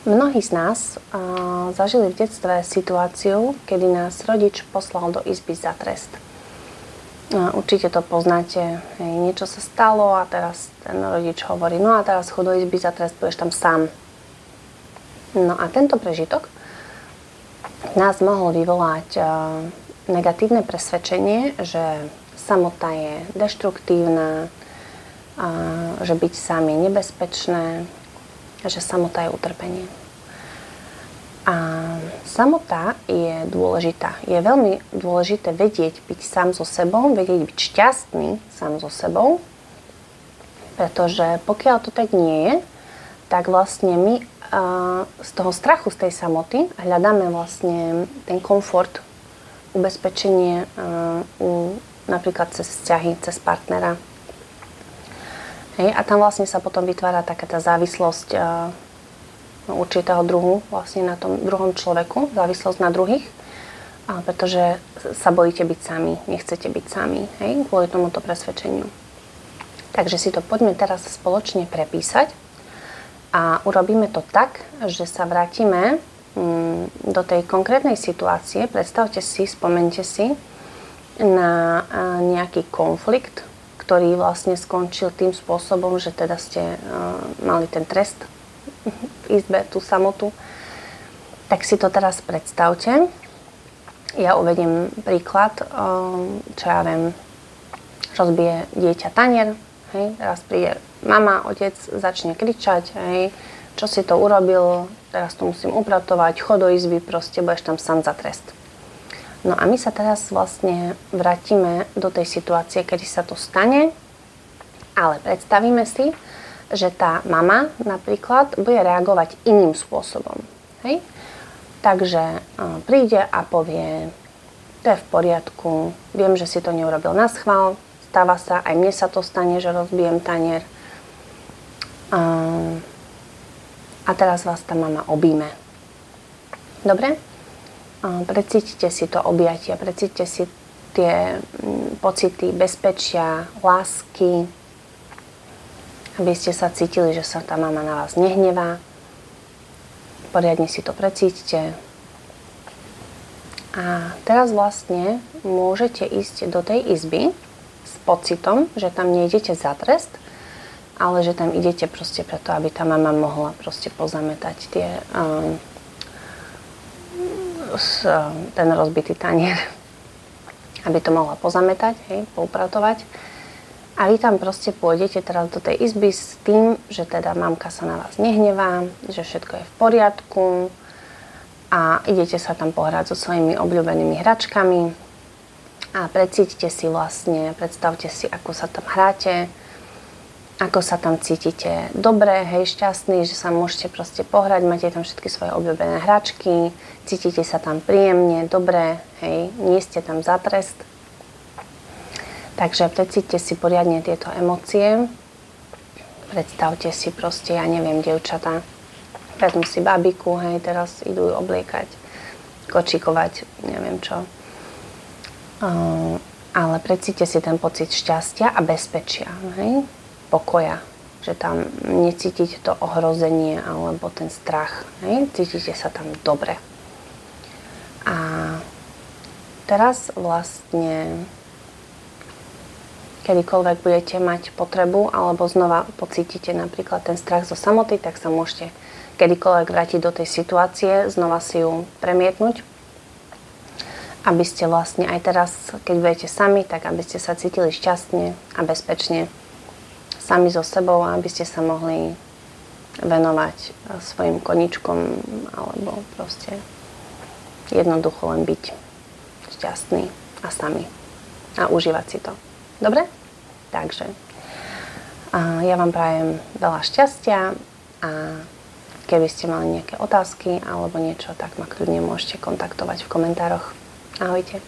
Mnohí z nás zažili v detstve situáciu, kedy nás rodič poslal do izby za trest. Určite to poznáte, niečo sa stalo a teraz ten rodič hovorí, no a teraz chod do izby za trest, budeš tam sám. No a tento prežitok nás mohol vyvolať negatívne presvedčenie, že samota je deštruktívna, že byť sám je nebezpečné, že samota je utrpenie. A samota je dôležitá. Je veľmi dôležité vedieť byť sám so sebou, vedieť byť šťastný sám so sebou, pretože pokiaľ to tak nie je, tak vlastne my z toho strachu, z tej samoty hľadáme vlastne ten komfort, ubezpečenie napríklad cez vzťahy, cez partnera. Hej, a tam vlastne sa potom vytvára taká tá závislosť určitého druhu vlastne na tom druhom človeku, závislosť na druhých, pretože sa bojíte byť sami, nechcete byť sami, hej, kvôli tomuto presvedčeniu. Takže si to poďme teraz spoločne prepísať a urobíme to tak, že sa vrátime do tej konkrétnej situácie. Predstavte si, spomente si na nejaký konflikt, ktorý vlastne skončil tým spôsobom, že teda ste mali ten trest v izbe, tú samotu. Tak si to teraz predstavte. Ja uvediem príklad, čo ja viem, rozbije dieťa tanier, hej, teraz príde mama, otec, začne kričať, hej, čo si to urobil, teraz to musím upratovať, chod do izby, proste budeš tam sám za trest. No a my sa teraz vlastne vrátime do tej situácie, kedy sa to stane, ale predstavíme si, že tá mama napríklad bude reagovať iným spôsobom. Hej? Takže príde a povie, to je v poriadku, viem, že si to neurobil naschvál, stáva sa, aj mne sa to stane, že rozbijem tanier. A teraz vás tá mama objíme. Dobre? Precítite si to objatie, precítite si tie pocity bezpečia, lásky, aby ste sa cítili, že sa tá mama na vás nehnevá. Poriadne si to precítite. A teraz vlastne môžete ísť do tej izby s pocitom, že tam nejdete za trest, ale že tam idete proste preto, aby tá mama mohla proste pozametať ten rozbitý tanier, aby to mohla pozametať, hej, poupratovať. A vy tam proste pôjdete teraz do tej izby s tým, že teda mamka sa na vás nehnevá, že všetko je v poriadku a idete sa tam pohrať so svojimi obľúbenými hračkami a precítite si vlastne, predstavte si, ako sa tam hráte, ako sa tam cítite dobre, hej, šťastný, že sa môžete proste pohrať, máte tam všetky svoje obľúbené hračky, cítite sa tam príjemne, dobre, hej, nie ste tam za trest. Takže precíťte si poriadne tieto emócie. Predstavte si proste, ja neviem, dievčatá, vezmu si babiku, hej, teraz idú ju obliekať, kočikovať, neviem čo. Ale precíťte si ten pocit šťastia a bezpečia, hej, pokoja, že tam necítite to ohrozenie alebo ten strach, hej? Cítite sa tam dobre. A teraz vlastne kedykoľvek budete mať potrebu alebo znova pocítite napríklad ten strach zo samoty, tak sa môžete kedykoľvek vrátiť do tej situácie, znova si ju premietnúť, aby ste vlastne aj teraz, keď budete sami, tak aby ste sa cítili šťastne a bezpečne sami so sebou, aby ste sa mohli venovať svojim koničkom alebo proste jednoducho len byť šťastný a sami a užívať si to. Dobre? Takže ja vám prajem veľa šťastia a keby ste mali nejaké otázky alebo niečo, tak ma kľudne môžete kontaktovať v komentároch. Ahojte.